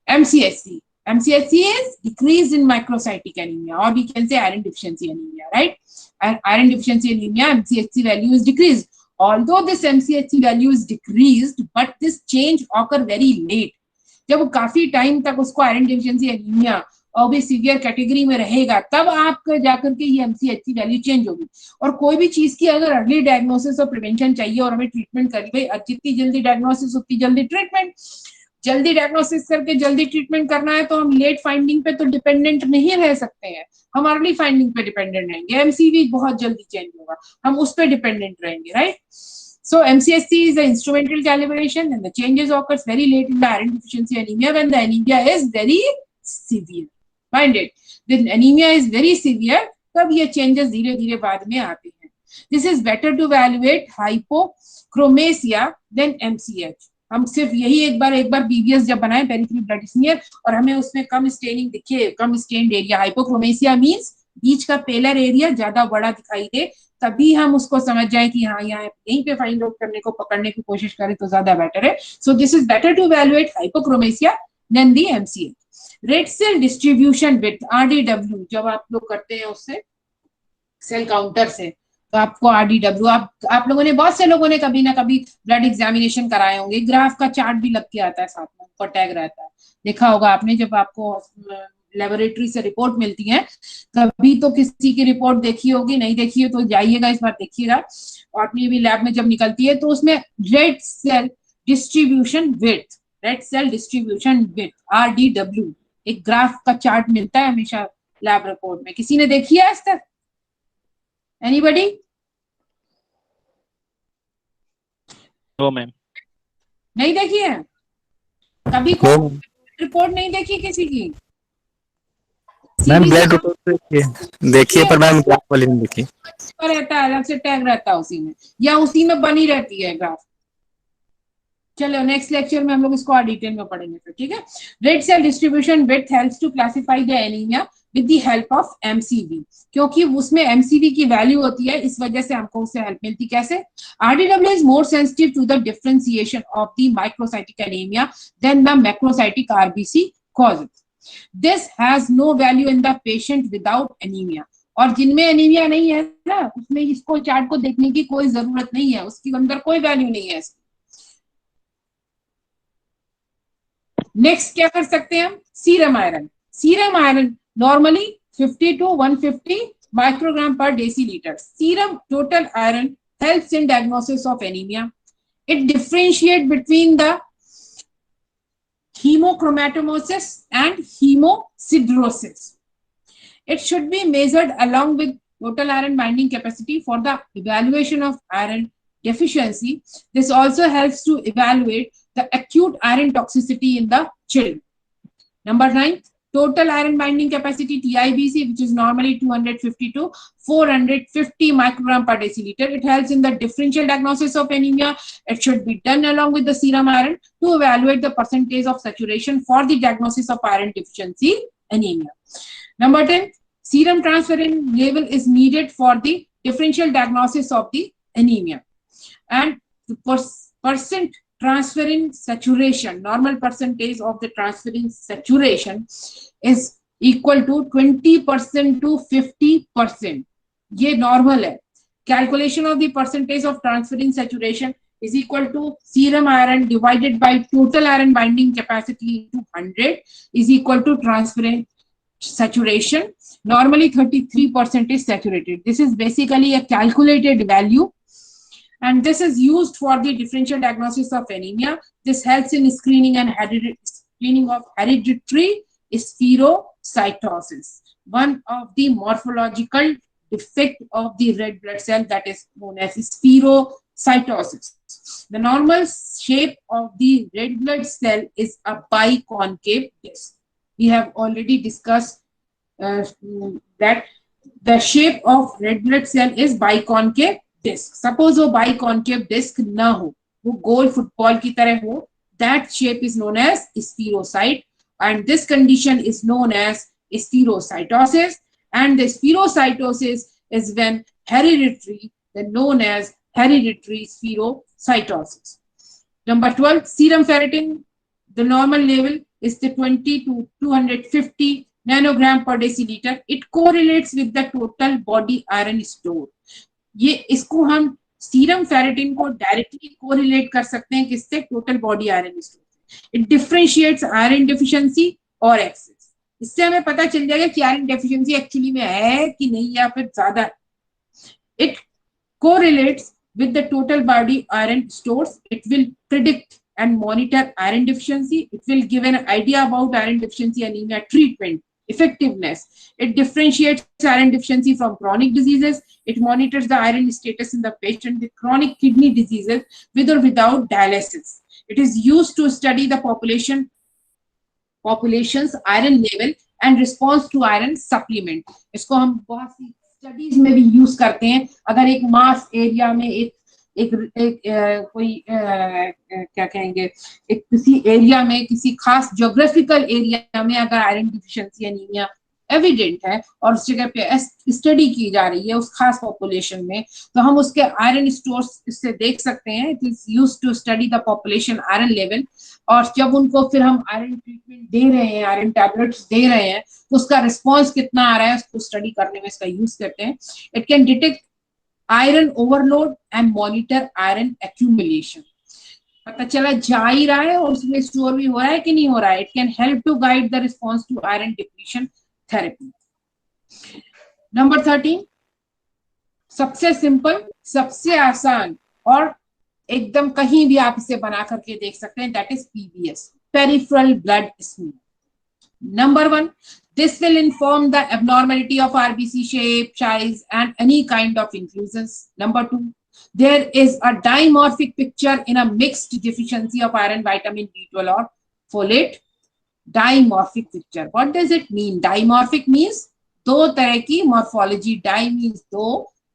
MCSC MCHC is decreased in microcytic anemia, or we can say iron deficiency anemia, right? And iron deficiency anemia, MCHC value is decreased. Although this MCHC value is decreased, but this change occur very late. जब काफी time तक उसको iron deficiency anaemia और भी severe category में रहेगा, तब आप जाकर के ये MCHC वैल्यू चेंज होगी. और कोई भी चीज की अगर अर्ली डायग्नोसिस और प्रिवेंशन चाहिए और हमें ट्रीटमेंट करनी, भाई जितनी जल्दी डायग्नोसिस उतनी जल्दी ट्रीटमेंट. जल्दी डायग्नोसिस करके जल्दी ट्रीटमेंट करना है तो हम लेट फाइंडिंग पे तो डिपेंडेंट नहीं रह सकते हैं, हम अर्ली फाइंडिंग पे डिपेंडेंट रहेंगे. MCV बहुत जल्दी चेंज होगा, हम उस पे डिपेंडेंट रहेंगे, right? So MCHC is the instrumental calibration, and the changes occurs very late in the iron deficiency anemia when the anemia is very severe. Find it. When anemia is very severe, तब ये changes धीरे धीरे बाद में आते हैं. This is better to evaluate hypochromasia than MCH. हम सिर्फ यही एक बार BBS जब बनाए पेरिफेरल ब्लड स्मीयर और हमें उसमें कम स्टेनिंग दिखे, कम स्टेन्ड एरिया. हाइपोक्रोमेसिया मीन्स बीच का पेलर एरिया ज्यादा बड़ा दिखाई दे, तभी हम उसको समझ जाए कि हाँ यहाँ यहीं पे फाइंड आउट करने को, पकड़ने की कोशिश करें तो ज्यादा बेटर है. So this is better to evaluate hypochromasia than the MCH. Red cell distribution with RDW जब आप लोग करते हैं उससे सेल काउंटर से, तो आपको RDW, आप लोगों ने, बहुत से लोगों ने कभी ना कभी ब्लड एग्जामिनेशन कराए होंगे, ग्राफ का चार्ट भी लग के आता है साथ में, ऊपर टैग रहता है, देखा होगा आपने. जब आपको लेबोरेटरी से रिपोर्ट मिलती है, कभी तो किसी की रिपोर्ट देखी होगी, नहीं देखी है तो जाइएगा इस बार देखिएगा. और अपनी भी लैब में जब निकलती है तो उसमें red cell distribution with RDW एक ग्राफ का चार्ट मिलता है हमेशा लैब रिपोर्ट में. किसी ने देखी है आज तक? एनीबॉडी? No ma'am. नहीं देखी है कभी? को रिपोर्ट नहीं देखी किसी की? मैम ब्लड रिपोर्ट देखिए पर मैम ग्राफ वाली नहीं देखी. रहता है, अलग से टैग रहता है उसी में, या उसी में बनी रहती है ग्राफ. चलो नेक्स्ट लेक्चर में हम लोग इसको और डिटेल में पढ़ेंगे फिर, ठीक है? Red cell distribution width helps to classify the anaemia with the help of MCV, क्योंकि उसमें MCV की वैल्यू होती है, इस वजह से हमको उससे हेल्प मिलती. कैसे? RDW is more sensitive to the differentiation of the microcytic anaemia than the macrocytic RBC causes. This has no value in the patient without anemia. और जिनमें एनीमिया नहीं है ना, उसमें इसको चार्ट को देखने की कोई जरूरत नहीं है, उसके अंदर कोई वैल्यू नहीं है इसकी. नेक्स्ट क्या कर सकते हैं हम? Serum iron. Serum iron normally 50 to 150 microgram per decilitre. Serum total iron helps in diagnosis of anemia. It differentiates between the hemochromatosis and hemosiderosis. It should be measured along with total iron binding capacity for the evaluation of iron deficiency. This also helps to evaluate the acute iron toxicity in the children. Number 9, total iron binding capacity TIBC, which is normally 250 to 450 microgram per deciliter. It helps in the differential diagnosis of anemia. It should be done along with the serum iron to evaluate the percentage of saturation for the diagnosis of iron deficiency anemia. Number 10, serum transferrin level is needed for the differential diagnosis of the anemia. And the percent transferrin saturation, normal percentage of the transferrin saturation is equal to 20% to 50%. ये normal है. Calculation of the percentage of transferrin saturation is equal to serum iron divided by total iron binding capacity into 100 is equal to transferrin saturation. Normally 33% is saturated. This is basically a calculated value, and this is used for the differential diagnosis of anemia. This helps in screening and screening of hereditary spherocytosis, one of the morphological defect of the red blood cell that is known as spherocytosis. The normal shape of the red blood cell is a biconcave disc. We have already discussed that the shape of red blood cell is biconcave disc. Suppose वो biconcave disc ना हो, वो गोल football की तरह हो, that shape is known as spherocyte, and this condition is known as spherocytosis. And the spherocytosis is when hereditary, then known as hereditary spherocytosis. Number 12, serum ferritin. The normal level is the 20 to 250 nanogram per deciliter. It correlates with the total body iron store. ये इसको हम serum ferritin को directly correlate कर सकते हैं किससे? Total body iron store. It differentiates iron deficiency और access. इससे हमें पता चल जाएगा कि आयरन डेफिशिएंसी एक्चुअली में है कि नहीं या फिर ज्यादा है। It correlates with the total body iron stores. It will predict and monitor iron deficiency. It will give an idea about iron deficiency anemia treatment effectiveness. It differentiates iron deficiency from chronic diseases. It monitors the iron status in the patient with chronic kidney diseases with or without dialysis. It is used to study the population's iron level and response to iron supplement. इसको हम बहुत सी studies में भी use करते हैं। अगर एक मास area में क्या कहेंगे, एक किसी एरिया में, किसी खास ज्योग्राफिकल एरिया में अगर आयरन डिफिशिएंसी एनीमिया एविडेंट है और उस जगह पे स्टडी की जा रही है उस खास पॉपुलेशन में, तो हम उसके आयरन स्टोर्स इससे देख सकते हैं। It is used to study the population iron level, और जब उनको फिर हम आयरन ट्रीटमेंट दे रहे हैं, आयरन टैबलेट्स दे रहे हैं, तो उसका रिस्पॉन्स कितना आ रहा है उसको स्टडी करने में इसका यूज करते हैं। It can detect iron overload and monitor iron accumulation. पता चला जा ही रहा है और उसमें स्टोर भी हो रहा है कि नहीं हो रहा है। It can help to guide the response to iron depletion therapy. Number 13, सबसे सिंपल, सबसे आसान और एकदम कहीं भी आप इसे बना करके देख सकते हैं, that is PBS, peripheral blood smear. Number 1, this will inform the abnormality of RBC shape, size, and any kind of inclusions. Number 2, there is a dimorphic picture in a mixed deficiency of iron, vitamin B12 or folate. Dimorphic picture. What does it mean? Dimorphic means दो तरह की morphology. Di means दो,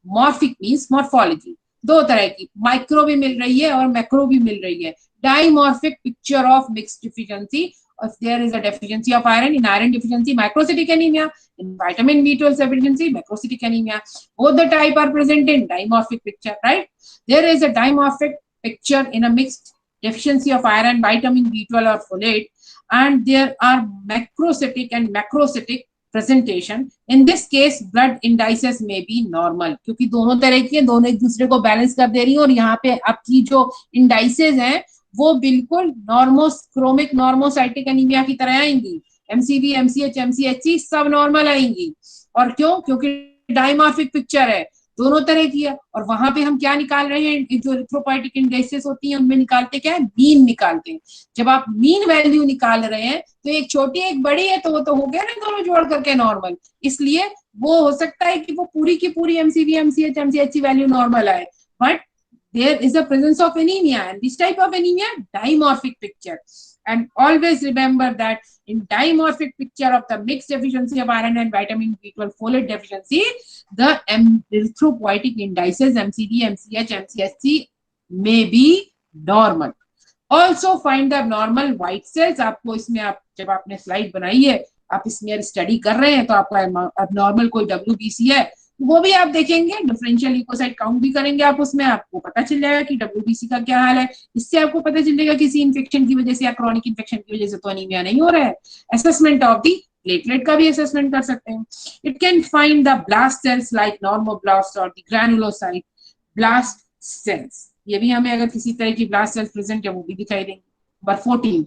morphic means morphology. दो तरह की, micro भी मिल रही है और मैक्रो भी मिल रही है। Dimorphic picture of mixed deficiency. If there is a deficiency of iron, in iron deficiency, macrocytic anemia, in vitamin B12 deficiency, macrocytic anemia, both the type are present in dimorphic picture, right? There is a dimorphic picture in a mixed deficiency of iron, vitamin B12 or folate, and there are macrocytic and macrocytic presentation. In this case, blood indices may be normal, क्योंकि दोनों तरह की है, दोनों एक दूसरे को balance कर दे रही है, और यहाँ पे आपकी जो indices हैं वो बिल्कुल नॉर्मोक्रोमिक नॉर्मोसाइटिक एनीमिया की तरह आएंगी। MCV, MCH, MCHC सब नॉर्मल आएंगी। और क्यों? क्योंकि डायमॉर्फिक पिक्चर है, दोनों तरह की है। और वहां पे हम क्या निकाल रहे हैं, जो इरिथ्रोपोइटिक इंडाइसेस होती हैं उनमें निकालते क्या है, मीन निकालते हैं। जब आप मीन वैल्यू निकाल रहे हैं तो एक छोटी एक बड़ी है, तो वो तो हो गया ना दोनों जोड़ करके नॉर्मल। इसलिए वो हो सकता है कि वो पूरी की पूरी MCV, MCH, MCHC value normal आए, but there is a presence of anemia, and this type of anemia, dimorphic picture. And always remember that in dimorphic picture of the mixed deficiency of iron and vitamin B12 folate deficiency, the erythropoietic indices MCD, MCH, MCHC may be normal. Also find the abnormal white cells. आपको इसमें, आप जब आपने slide बनाई है, आप इसमें study कर रहे हैं, तो आपका abnormal कोई WBC है वो भी आप देखेंगे, डिफरेंशियल ल्यूकोसाइट काउंट भी करेंगे आप, उसमें आपको पता चल जाएगा कि WBC का क्या हाल है। इससे आपको पता चल जाएगा किसी इन्फेक्शन की वजह से या क्रॉनिक इन्फेक्शन की वजह से तो एनीमिया नहीं हो रहा है। असेसमेंट ऑफ दी प्लेटलेट का भी असेसमेंट कर सकते हैं। It can find the blast cells like normoblast और द ग्रैनुलोसाइट ब्लास्ट सेल्स। ये भी हमें अगर किसी तरह की ब्लास्ट सेल्स प्रेजेंट है वो भी दिखाई देंगे। Number 14,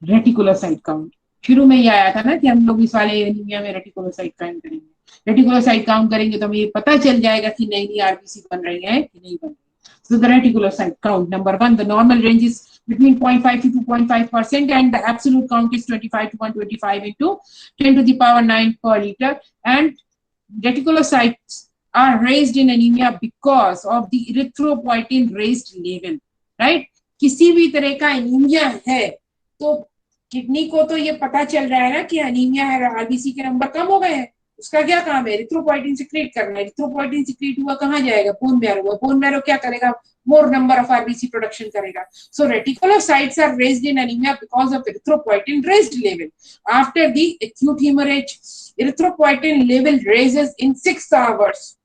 reticulocyte count. शुरू में ही आया था ना कि हम लोग इस वाले एनीमिया में रेटिकुलोसाइट काउंट करेंगे। रेटिकुलोसाइट काउंट करेंगे तो हमें ये पता चल जाएगा कि नई आरबीसी बन रही है कि नहीं बन रही। So the reticulocyte count, number 1, the normal range is between 0.5 to 2.5%, and the absolute count is 25 to 125 into 10 to the power 9 per liter. And reticulocytes are raised in anemia because of the erythropoietin raised level, right? किसी भी तरह का anaemia है तो kidney को तो ये पता चल रहा है ना कि एनीमिया है, आरबीसी के नंबर कम हो गए हैं। उसका क्या काम है, एरिथ्रोपोइटिन सिक्रेट करना है। एरिथ्रोपोइटिन सिक्रेट हुआ कहाँ जाएगा, बोन मैरो हुआ। बोन मैरो क्या करेगा, more number of RBC production करेगा। So reticulocytes are raised in anaemia because of erythropoietin raised level. After the acute haemorrhage, erythropoietin level raises in 6 hours।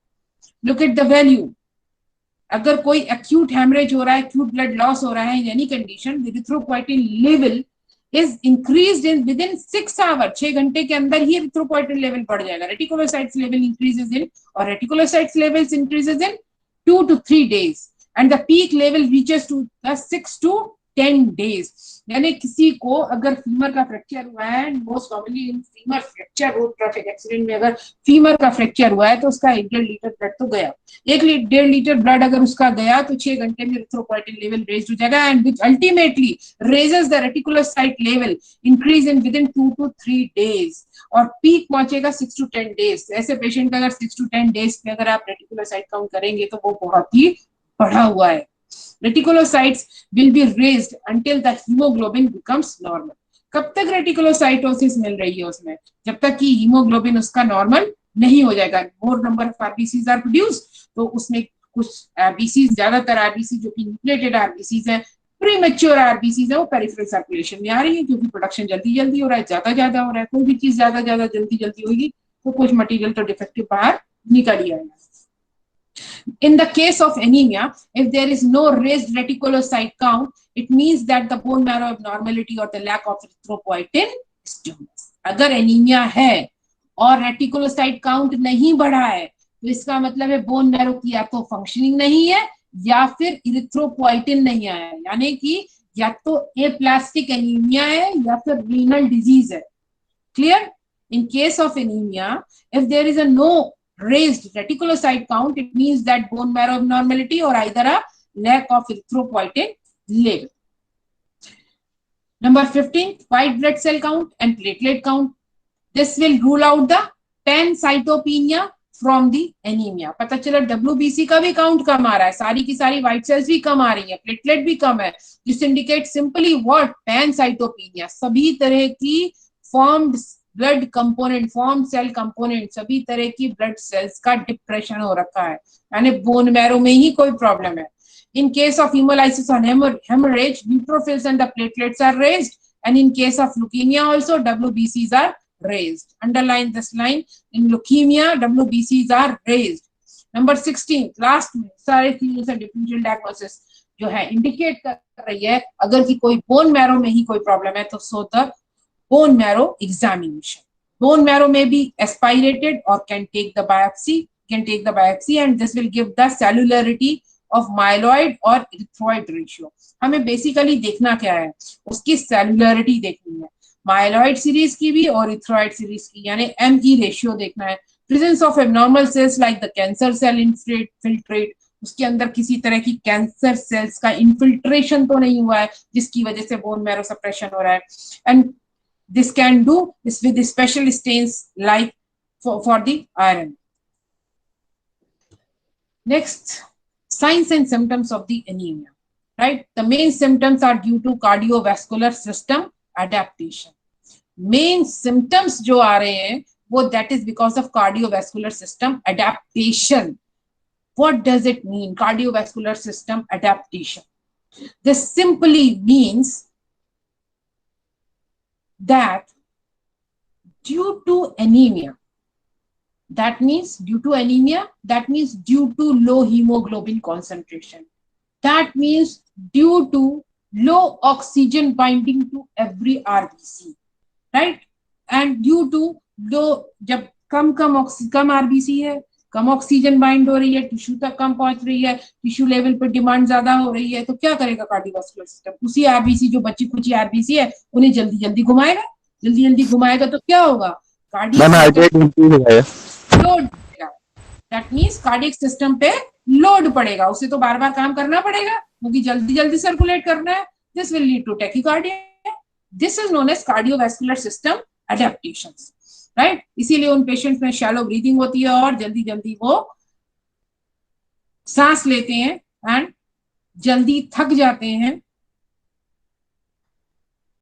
Look at the value. अगर कोई acute haemorrhage हो रहा है, acute blood loss हो रहा है in any condition, erythropoietin level is increased in within 6 hours, 6 घंटे के अंदर ही erythropoietin level बढ़ जाएगा. Reticulocytes level increases in, or reticulocytes levels increases in 2 to 3 days, and the peak level reaches to the 6 to 10 days. यानी किसी को अगर femur का फ्रैक्चर हुआ है, most commonly in femur fracture road traffic accident में अगर फीमर का फ्रैक्चर हुआ है तो उसका 1.5 लीटर ब्लड तो गया. 1.5 लीटर ब्लड अगर उसका गया तो 6 घंटे में erythropoietin लेवल रेज हो जाएगा, and which ultimately raises the reticulocyte level increase in with in 2 to 3 days, और पीक पहुंचेगा 6 to 10 days. ऐसे पेशेंट का अगर 6 to 10 days में अगर आप रेटिकुलोसाइट काउंट करेंगे तो वो बहुत ही बढ़ा हुआ है. Reticulocytes will be raised until the hemoglobin becomes normal. कब तक रेटिकुलोसाइटोसिस मिल रही है उसमें? जब तक कि हीमोग्लोबिन उसका नॉर्मल नहीं हो जाएगा. More number of RBCs are produce, तो उसमें कुछ आरबीसीज, ज्यादातर आरबीसी जो कि न्यूक्लिएटेड आरबीसीज हैं, प्रीमेच्योर आरबीसीज है, वो पेरिफेरल सर्कुलेशन में आ रही है क्योंकि प्रोडक्शन जल्दी जल्दी हो रहा है, ज्यादा हो रहा है. कोई भी चीज ज्यादा जल्दी होगी तो कुछ मटेरियल तो डिफेक्टिव बाहर निकल ही आएगा. In the case of anemia, if there is no raised reticulocyte count, it means that the bone marrow abnormality or the lack of erythropoietin stimulus. अगर एनीमिया है और रेटिकुलोसाइट काउंट नहीं बढ़ा है तो इसका मतलब है बोन मैरो की या तो फंक्शनिंग नहीं है या फिर इरिथ्रोपोइटिन नहीं आया है, यानी कि या तो एप्लास्टिक एनीमिया है या फिर रीनल डिजीज है. Clear? In case of anaemia, if there is a no raised reticulocyte count, it means that bone marrow abnormality or either a lack of erythropoietin level. Number 15, white blood cell count and platelet count. This will rule out the pancytopenia from the anemia. पता चला WBC का भी count कम आ रहा है, सारी की सारी white cells भी कम आ रही है, प्लेटलेट भी कम है. This indicate simply what? Pancytopenia. सभी तरह की formed blood component, form cell component, सभी तरह की ब्लड सेल्स का डिप्रेशन हो रखा है, यानी बोन मैरो में ही कोई प्रॉब्लम है. इन केस ऑफ hemolysis और hemorrhage, neutrophils and the platelets are raised, and in case of leukemia also WBCs are raised. Underline this line. In leukemia, WBCs are raised. Number 16, last में सारे चीजों से differential diagnosis जो है indicate कर रही है अगर कि कोई बोन मैरो में ही कोई प्रॉब्लम है तो so the bone marrow examination. Bone marrow may be aspirated or can take the biopsy, and this will give the cellularity of myeloid or erythroid ratio. हमें बेसिकली देखना क्या है? उसकी सेलुलरिटी देखनी है, माइलॉइड सीरीज की भी और इथ्रॉइड सीरीज की, यानी ME रेशियो देखना है. Presence of abnormal cells like the cancer cell infiltrate, उसके अंदर किसी तरह की कैंसर सेल्स का इनफिल्ट्रेशन तो नहीं हुआ है जिसकी वजह से बोन मैरो सप्रेशन हो रहा है. And this can do this with special stains like for the iron. Next, signs and symptoms of the anemia. Right, the main symptoms are due to cardiovascular system adaptation. Main symptoms जो आ रहे हैं वो that is because of cardiovascular system adaptation. What does it mean, cardiovascular system adaptation? This simply means that due to anemia, that means due to low hemoglobin concentration, that means due to low oxygen binding to every RBC, right? And due to low, जब कम RBC है, कम oxygen bind हो रही है, tissue तक कम पहुंच रही है, tissue level पर डिमांड ज्यादा हो रही है, तो क्या करेगा कार्डियोवास्कुलर सिस्टम? उसी आरबीसी जो बची कुची आरबीसी है उन्हें जल्दी जल्दी घुमाएगा तो क्या होगा? कार्डियक लोड पड़ेगा. दैट मींस कार्डियक सिस्टम पे लोड पड़ेगा, उसे तो बार बार काम करना पड़ेगा क्योंकि जल्दी जल्दी सर्कुलेट करना है. This will lead to tachycardia. This is known as cardiovascular system adaptations. Right, इसीलिए उन पेशेंट्स में शैलो ब्रीदिंग होती है और जल्दी जल्दी वो सांस लेते हैं एंड जल्दी थक जाते हैं